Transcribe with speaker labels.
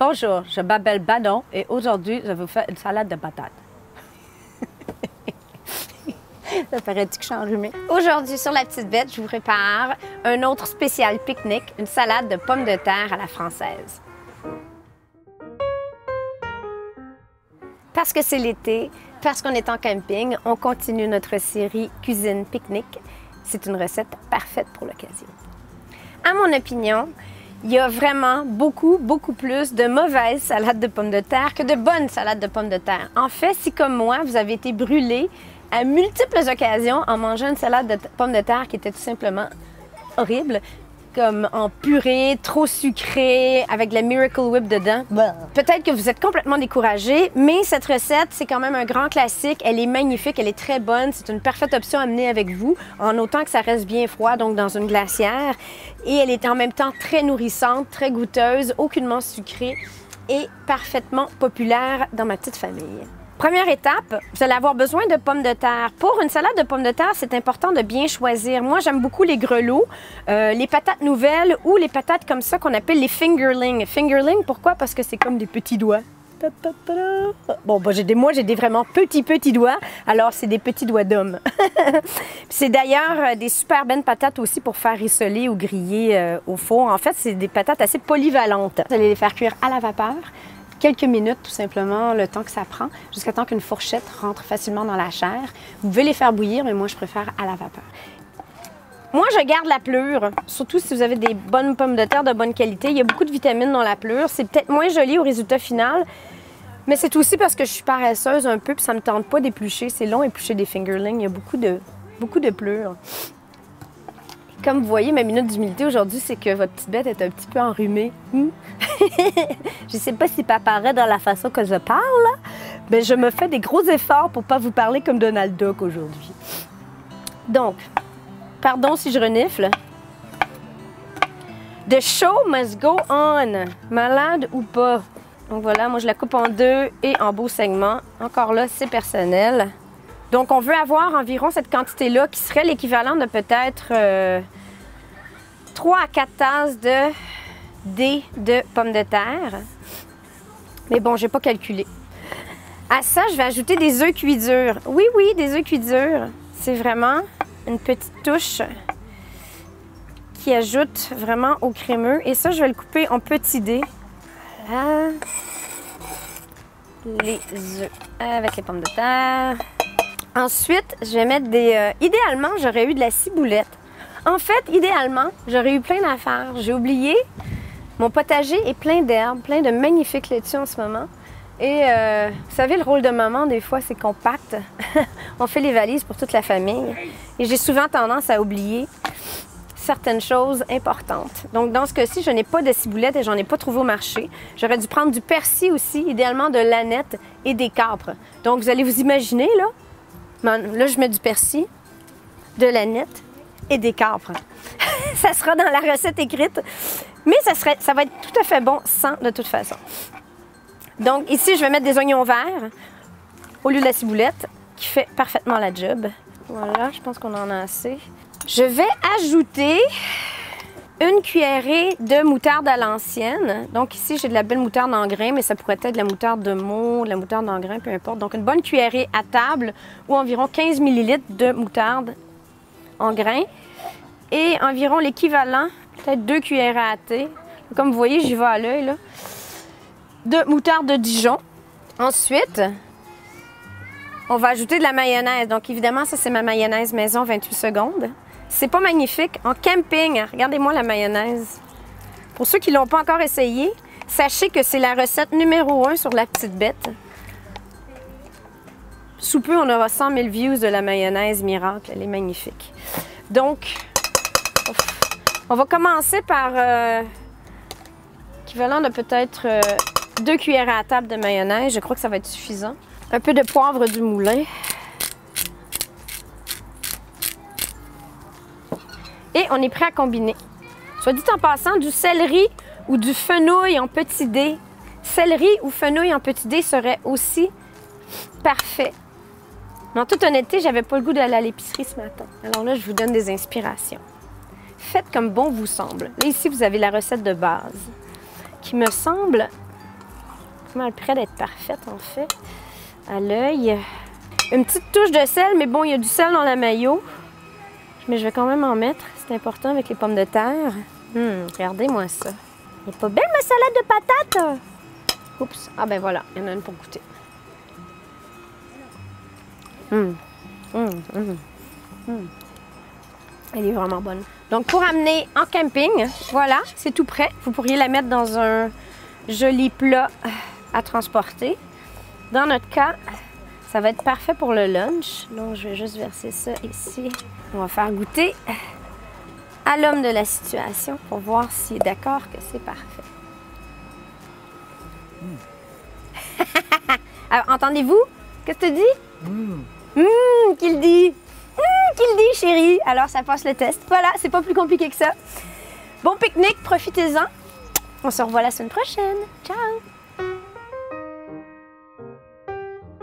Speaker 1: Bonjour, je m'appelle Badon et aujourd'hui, je vais vous faire une salade de patates. Ça paraît-tu que je suis enrhumée? Aujourd'hui, sur La Petite Bête, je vous prépare un autre spécial pique-nique, une salade de pommes de terre à la française. Parce que c'est l'été, parce qu'on est en camping, on continue notre série cuisine pique-nique. C'est une recette parfaite pour l'occasion. À mon opinion, il y a vraiment beaucoup plus de mauvaises salades de pommes de terre que de bonnes salades de pommes de terre. En fait, si comme moi, vous avez été brûlé à multiples occasions en mangeant une salade de pommes de terre qui était tout simplement horrible, comme en purée, trop sucrée, avec de la Miracle Whip dedans. Peut-être que vous êtes complètement découragé, mais cette recette, c'est quand même un grand classique. Elle est magnifique, elle est très bonne. C'est une parfaite option à mener avec vous, en autant que ça reste bien froid, donc dans une glacière. Et elle est en même temps très nourrissante, très goûteuse, aucunement sucrée et parfaitement populaire dans ma petite famille. Première étape, vous allez avoir besoin de pommes de terre. Pour une salade de pommes de terre, c'est important de bien choisir. Moi, j'aime beaucoup les grelots, les patates nouvelles ou les patates comme ça qu'on appelle les fingerlings. Fingerlings, pourquoi? Parce que c'est comme des petits doigts. Bon, moi, j'ai des vraiment petits doigts, alors c'est des petits doigts d'homme. C'est d'ailleurs des super bonnes patates aussi pour faire rissoler ou griller au four. En fait, c'est des patates assez polyvalentes. Vous allez les faire cuire à la vapeur. Quelques minutes, tout simplement, le temps que ça prend, jusqu'à temps qu'une fourchette rentre facilement dans la chair. Vous pouvez les faire bouillir, mais moi, je préfère à la vapeur. Moi, je garde la pelure, surtout si vous avez des bonnes pommes de terre de bonne qualité. Il y a beaucoup de vitamines dans la pelure. C'est peut-être moins joli au résultat final, mais c'est aussi parce que je suis paresseuse un peu, puis ça ne me tente pas d'éplucher. C'est long, éplucher des fingerlings. Il y a beaucoup de pelure. Comme vous voyez, ma minute d'humilité aujourd'hui, c'est que votre petite bête est un petit peu enrhumée. Je ne sais pas si ça paraît dans la façon que je parle, mais je me fais des gros efforts pour ne pas vous parler comme Donald Duck aujourd'hui. Donc, pardon si je renifle. The show must go on, malade ou pas. Donc voilà, moi je la coupe en deux et en beaux segments. Encore là, c'est personnel. Donc, on veut avoir environ cette quantité-là qui serait l'équivalent de peut-être 3 à 4 tasses de dés de pommes de terre. Mais bon, je n'ai pas calculé. À ça, je vais ajouter des œufs cuits durs. Oui, des œufs cuits durs. C'est vraiment une petite touche qui ajoute vraiment au crémeux. Et ça, je vais le couper en petits dés. Voilà. Les œufs avec les pommes de terre. Ensuite, je vais mettre des... idéalement, j'aurais eu de la ciboulette. En fait, idéalement, j'aurais eu plein d'affaires. J'ai oublié, mon potager est plein d'herbes, plein de magnifiques laitues en ce moment. Et vous savez, le rôle de maman, des fois, c'est compact. On fait les valises pour toute la famille. Et j'ai souvent tendance à oublier certaines choses importantes. Donc, dans ce cas-ci, je n'ai pas de ciboulette et j'en ai pas trouvé au marché. J'aurais dû prendre du persil aussi, idéalement de l'aneth et des capres. Donc, vous allez vous imaginer, là, là, je mets du persil, de l'aneth et des capres. Ça sera dans la recette écrite, mais ça va être tout à fait bon sans, de toute façon. Donc, ici, je vais mettre des oignons verts au lieu de la ciboulette, qui fait parfaitement la job. Voilà, je pense qu'on en a assez. Je vais ajouter une cuillerée de moutarde à l'ancienne. Donc ici, j'ai de la belle moutarde en grains, mais ça pourrait être de la moutarde de Meaux, de la moutarde en grains, peu importe. Donc une bonne cuillerée à table ou environ 15 ml de moutarde en grains. Et environ l'équivalent, peut-être 2 cuillères à thé. Comme vous voyez, j'y vais à l'œil, là. De moutarde de Dijon. Ensuite, on va ajouter de la mayonnaise. Donc évidemment, ça c'est ma mayonnaise maison 28 secondes. C'est pas magnifique. En camping, regardez-moi la mayonnaise. Pour ceux qui ne l'ont pas encore essayé, sachez que c'est la recette numéro 1 sur La Petite Bête. Sous peu, on aura 100 000 views de la mayonnaise miracle. Elle est magnifique. Donc, on va commencer par l'équivalent de peut-être 2 cuillères à table de mayonnaise. Je crois que ça va être suffisant. Un peu de poivre du moulin. Et on est prêt à combiner. Soit dit en passant, du céleri ou du fenouil en petits dés. Céleri ou fenouil en petits dés serait aussi parfait. Mais en toute honnêteté, j'avais pas le goût d'aller à l'épicerie ce matin. Alors là, je vous donne des inspirations. Faites comme bon vous semble. Là, ici, vous avez la recette de base qui me semble pas mal près d'être parfaite, en fait. À l'œil. Une petite touche de sel, mais bon, il y a du sel dans la mayo. Mais je vais quand même en mettre. C'est important avec les pommes de terre. Regardez-moi ça. Elle est pas belle, ma salade de patates? Oups. Ah ben voilà, il y en a une pour goûter. Elle est vraiment bonne. Donc, pour amener en camping, voilà, c'est tout prêt. Vous pourriez la mettre dans un joli plat à transporter. Dans notre cas, ça va être parfait pour le lunch. Donc, je vais juste verser ça ici. On va faire goûter à l'homme de la situation pour voir s'il est d'accord que c'est parfait. Alors, entendez-vous? Qu'est-ce que tu dis? Qu'il dit? Qu'il dit, chérie? Alors, ça passe le test. Voilà, c'est pas plus compliqué que ça. Bon pique-nique, profitez-en. On se revoit la semaine prochaine. Ciao!